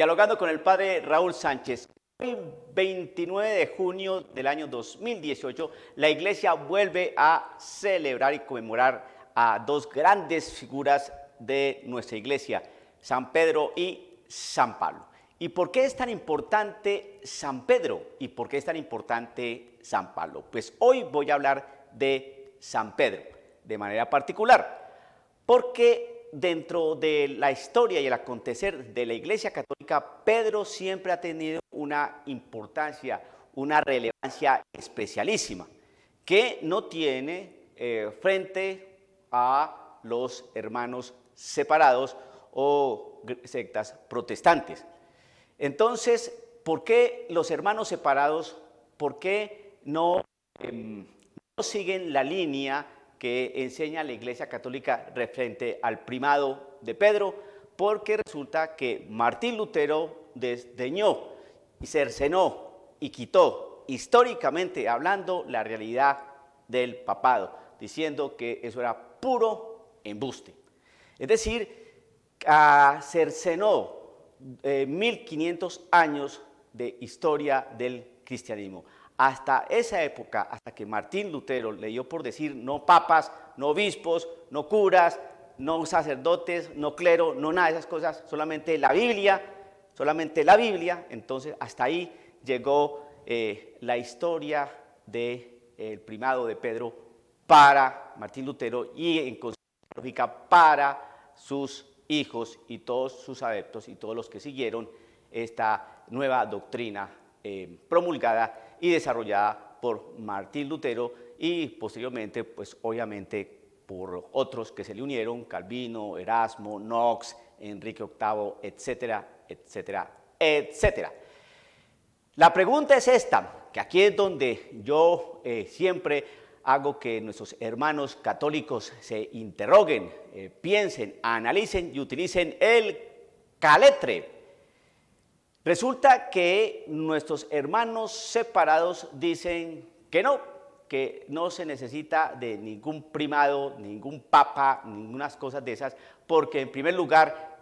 Dialogando con el padre Raúl Sánchez. Hoy, 29 de junio del año 2018, la iglesia vuelve a celebrar y conmemorar a dos grandes figuras de nuestra iglesia, San Pedro y San Pablo. ¿Y por qué es tan importante San Pedro? ¿Y por qué es tan importante San Pablo? Pues hoy voy a hablar de San Pedro, de manera particular, porque dentro de la historia y el acontecer de la Iglesia Católica, Pedro siempre ha tenido una importancia, una relevancia especialísima, que no tiene frente a los hermanos separados o sectas protestantes. Entonces, ¿por qué los hermanos separados, por qué no siguen la línea que enseña la Iglesia Católica referente al primado de Pedro? Porque resulta que Martín Lutero desdeñó y cercenó y quitó, históricamente hablando, la realidad del papado, diciendo que eso era puro embuste. Es decir, cercenó 1500 años de historia del cristianismo. Hasta esa época, hasta que Martín Lutero le dio por decir no papas, no obispos, no curas, no sacerdotes, no clero, no nada de esas cosas, solamente la Biblia, entonces hasta ahí llegó la historia del primado de Pedro para Martín Lutero y en consecuencia lógica para sus hijos y todos sus adeptos y todos los que siguieron esta nueva doctrina promulgada y desarrollada por Martín Lutero y posteriormente, pues obviamente por otros que se le unieron, Calvino, Erasmo, Knox, Enrique VIII, etcétera, etcétera, etcétera. La pregunta es esta, que aquí es donde yo siempre hago que nuestros hermanos católicos se interroguen, piensen, analicen y utilicen el caletre. Resulta que nuestros hermanos separados dicen que no se necesita de ningún primado, ningún papa, ninguna cosas de esas, porque en primer lugar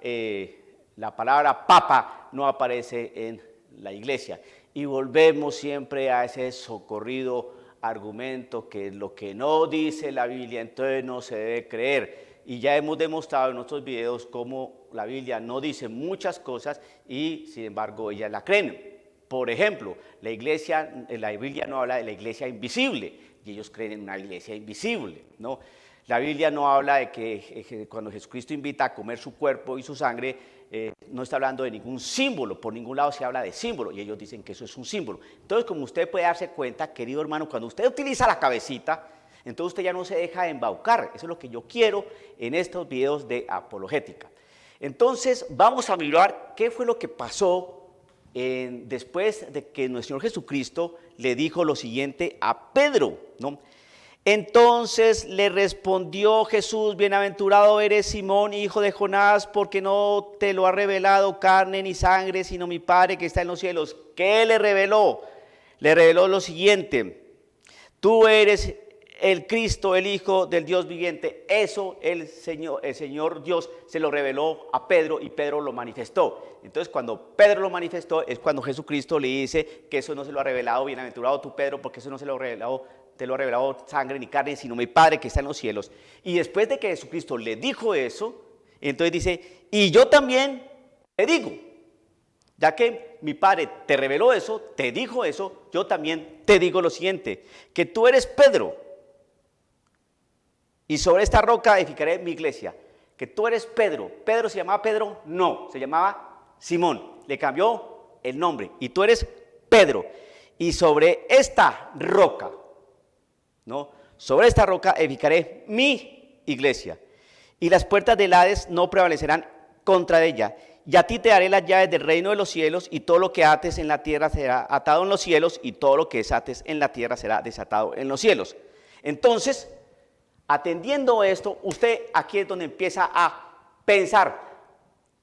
la palabra papa no aparece en la iglesia. Y volvemos siempre a ese socorrido argumento que lo que no dice la Biblia entonces no se debe creer. Y ya hemos demostrado en otros videos cómo la Biblia no dice muchas cosas y sin embargo ellas la creen. Por ejemplo, la Biblia no habla de la iglesia invisible y ellos creen en una iglesia invisible, ¿no? La Biblia no habla de que cuando Jesucristo invita a comer su cuerpo y su sangre, no está hablando de ningún símbolo, por ningún lado se habla de símbolo y ellos dicen que eso es un símbolo. Entonces, como usted puede darse cuenta, querido hermano, cuando usted utiliza la cabecita, entonces usted ya no se deja embaucar. Eso es lo que yo quiero en estos videos de apologética. Entonces vamos a mirar qué fue lo que pasó después de que nuestro Señor Jesucristo le dijo lo siguiente a Pedro, ¿no? Entonces le respondió Jesús: bienaventurado eres Simón, hijo de Jonás, porque no te lo ha revelado carne ni sangre, sino mi Padre que está en los cielos. ¿Qué le reveló? Le reveló lo siguiente: tú eres el Cristo, el Hijo del Dios viviente. Eso el Señor Dios se lo reveló a Pedro y Pedro lo manifestó. Entonces, cuando Pedro lo manifestó es cuando Jesucristo le dice que eso no se lo ha revelado, bienaventurado tú Pedro, porque eso no se lo ha revelado, te lo ha revelado sangre ni carne, sino mi Padre que está en los cielos. Y después de que Jesucristo le dijo eso, entonces dice: y yo también te digo, ya que mi Padre te reveló eso, te dijo eso, yo también te digo lo siguiente, que tú eres Pedro, y sobre esta roca edificaré mi iglesia. Que tú eres Pedro. ¿Pedro se llamaba Pedro? No, se llamaba Simón. Le cambió el nombre. Y tú eres Pedro. Y sobre esta roca, ¿no? Sobre esta roca edificaré mi iglesia. Y las puertas del Hades no prevalecerán contra ella. Y a ti te daré las llaves del reino de los cielos, y todo lo que ates en la tierra será atado en los cielos, y todo lo que desates en la tierra será desatado en los cielos. Entonces, atendiendo esto, usted aquí es donde empieza a pensar: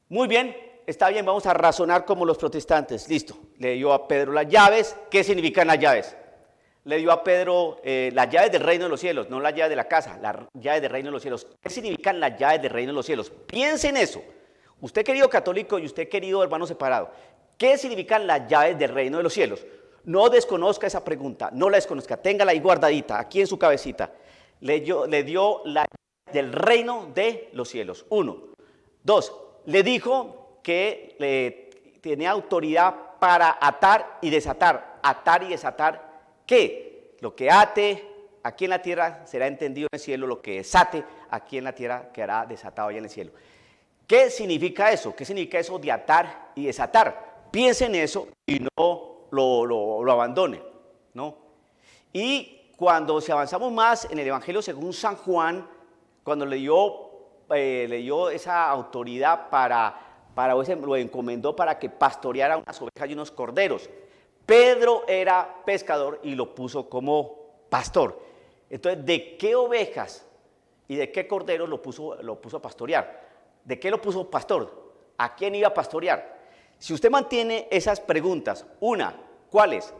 muy bien, está bien, vamos a razonar como los protestantes. Listo, le dio a Pedro las llaves. ¿Qué significan las llaves? Le dio a Pedro las llaves del reino de los cielos, no las llaves de la casa, las llaves del reino de los cielos. ¿Qué significan las llaves del reino de los cielos? Piensen en eso. Usted, querido católico, y usted, querido hermano separado, ¿qué significan las llaves del reino de los cielos? No desconozca esa pregunta, no la desconozca, téngala ahí guardadita, aquí en su cabecita. Le dio la llave del reino de los cielos. 1. 2. Le dijo que tenía autoridad para atar y desatar. Atar y desatar, ¿qué? Lo que ate aquí en la tierra será entendido en el cielo, lo que desate aquí en la tierra quedará desatado allá en el cielo. ¿Qué significa eso? ¿Qué significa eso de atar y desatar? Piense en eso y no lo abandone, ¿no? Y cuando si avanzamos más en el Evangelio según San Juan, cuando le dio esa autoridad lo encomendó para que pastoreara unas ovejas y unos corderos. Pedro era pescador y lo puso como pastor. Entonces, ¿de qué ovejas y de qué corderos lo puso a pastorear? ¿De qué lo puso pastor? ¿A quién iba a pastorear? Si usted mantiene esas preguntas, una, ¿cuáles?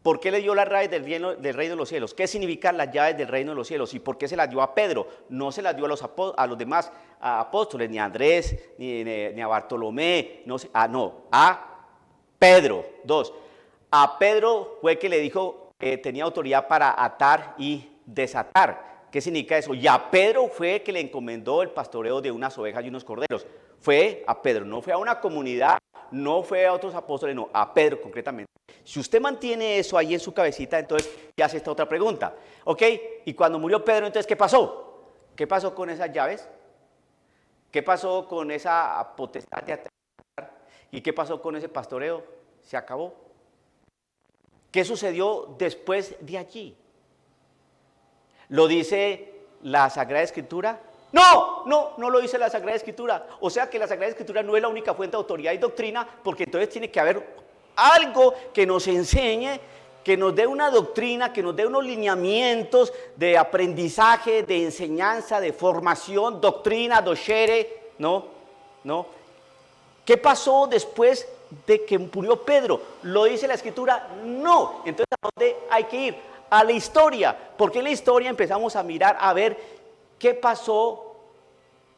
¿Por qué le dio las llaves del reino de los cielos? ¿Qué significan las llaves del reino de los cielos? ¿Y por qué se las dio a Pedro? No se las dio a los demás apóstoles, ni a Andrés, ni a Bartolomé, a Pedro. 2. A Pedro fue que le dijo que tenía autoridad para atar y desatar. ¿Qué significa eso? Y a Pedro fue que le encomendó el pastoreo de unas ovejas y unos corderos. Fue a Pedro, no fue a una comunidad, no fue a otros apóstoles, no, a Pedro concretamente. Si usted mantiene eso ahí en su cabecita, entonces ya hace esta otra pregunta. ¿Ok? Y cuando murió Pedro, entonces, ¿qué pasó? ¿Qué pasó con esas llaves? ¿Qué pasó con esa potestad de atar? ¿Y qué pasó con ese pastoreo? Se acabó. ¿Qué sucedió después de allí? ¿Lo dice la Sagrada Escritura? No lo dice la Sagrada Escritura. O sea que la Sagrada Escritura no es la única fuente de autoridad y doctrina, porque entonces tiene que haber algo que nos enseñe, que nos dé una doctrina, que nos dé unos lineamientos de aprendizaje, de enseñanza, de formación, doctrina, docere, ¿no? ¿Qué pasó después de que murió Pedro? ¿Lo dice la Escritura? No. Entonces, ¿a dónde hay que ir? A la historia, porque en la historia empezamos a mirar, a ver qué pasó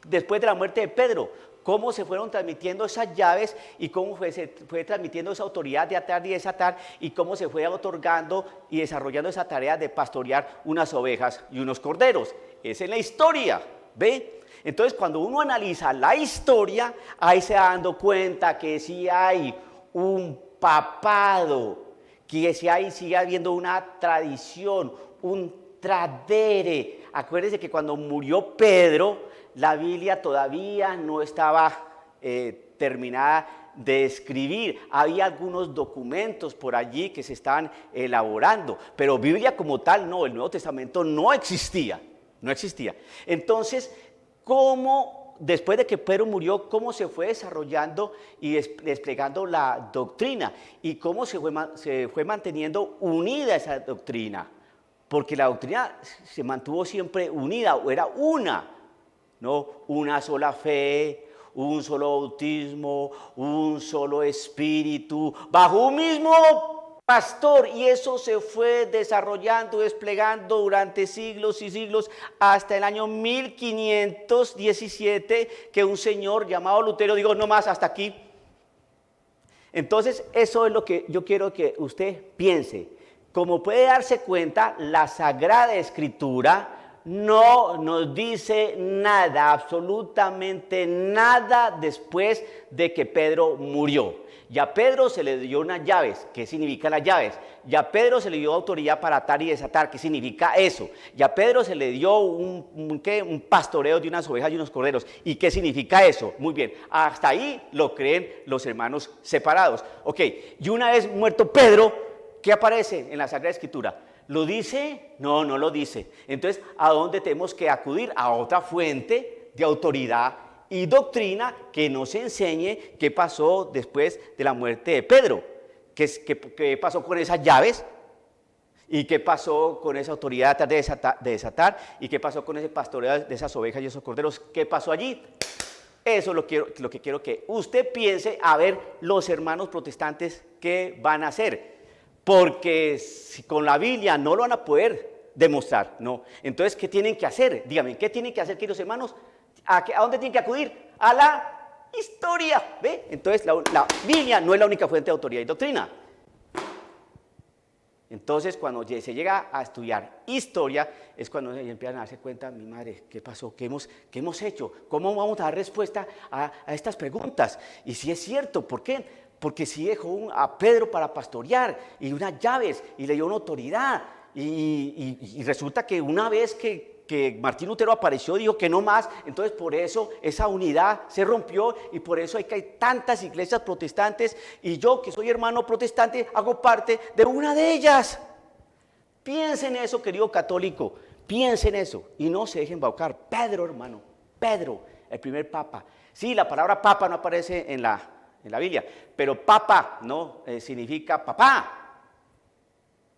después de la muerte de Pedro, cómo se fueron transmitiendo esas llaves y cómo se fue transmitiendo esa autoridad de atar y desatar y cómo se fue otorgando y desarrollando esa tarea de pastorear unas ovejas y unos corderos. Es en la historia, ¿ve? Entonces, cuando uno analiza la historia, ahí se va dando cuenta que sí hay un papado, que sigue habiendo una tradición, un tradere. Acuérdense que cuando murió Pedro, la Biblia todavía no estaba terminada de escribir. Había algunos documentos por allí que se estaban elaborando, pero Biblia como tal no, el Nuevo Testamento no existía. Entonces, ¿cómo después de que Pedro murió, cómo se fue desarrollando y desplegando la doctrina y cómo se fue manteniendo unida esa doctrina? Porque la doctrina se mantuvo siempre unida, o era una sola fe, un solo bautismo, un solo espíritu, bajo un mismo pastor, y eso se fue desarrollando, desplegando durante siglos y siglos, hasta el año 1517, que un señor llamado Lutero dijo, no más, hasta aquí. Entonces, eso es lo que yo quiero que usted piense. Como puede darse cuenta, la Sagrada Escritura no nos dice nada, absolutamente nada después de que Pedro murió. Ya a Pedro se le dio unas llaves. ¿Qué significan las llaves? Ya a Pedro se le dio autoridad para atar y desatar. ¿Qué significa eso? Ya a Pedro se le dio un pastoreo de unas ovejas y unos corderos. ¿Y qué significa eso? Muy bien, hasta ahí lo creen los hermanos separados. Ok, y una vez muerto Pedro, ¿qué aparece en la Sagrada Escritura? ¿Lo dice? No lo dice. Entonces, ¿a dónde tenemos que acudir? A otra fuente de autoridad y doctrina que nos enseñe qué pasó después de la muerte de Pedro. ¿Qué pasó con esas llaves? ¿Y qué pasó con esa autoridad de desatar? ¿Y qué pasó con ese pastoreo de esas ovejas y esos corderos? ¿Qué pasó allí? Eso es lo que quiero que usted piense, a ver los hermanos protestantes qué van a hacer. Porque si con la Biblia no lo van a poder demostrar, no. Entonces, ¿qué tienen que hacer? Díganme, ¿qué tienen que hacer, queridos hermanos? ¿A dónde tienen que acudir? A la historia, ¿ve? Entonces la Biblia no es la única fuente de autoridad y doctrina. Entonces, cuando se llega a estudiar historia, es cuando empiezan a darse cuenta, mi madre, ¿qué pasó? ¿Qué hemos hecho? ¿Cómo vamos a dar respuesta a estas preguntas? Y si es cierto, ¿por qué? Porque si dejó a Pedro para pastorear y unas llaves y le dio una autoridad. Y resulta que una vez que Martín Lutero apareció, dijo que no más, entonces por eso esa unidad se rompió y por eso hay tantas iglesias protestantes y yo que soy hermano protestante hago parte de una de ellas. Piensen eso, querido católico, piensen eso y no se dejen embaucar. Pedro, hermano, Pedro, el primer papa. Sí, la palabra papa no aparece en la Biblia, pero papa no significa papá.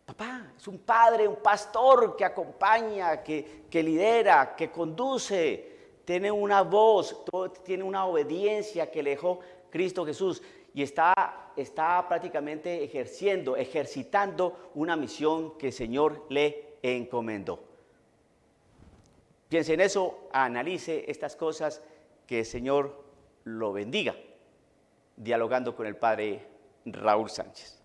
Papá es un padre, un pastor que acompaña, que lidera, que conduce, tiene una voz, tiene una obediencia que le dejó Cristo Jesús y está prácticamente ejercitando una misión que el Señor le encomendó. Piense en eso, analice estas cosas, que el Señor lo bendiga, dialogando con el Padre Raúl Sánchez.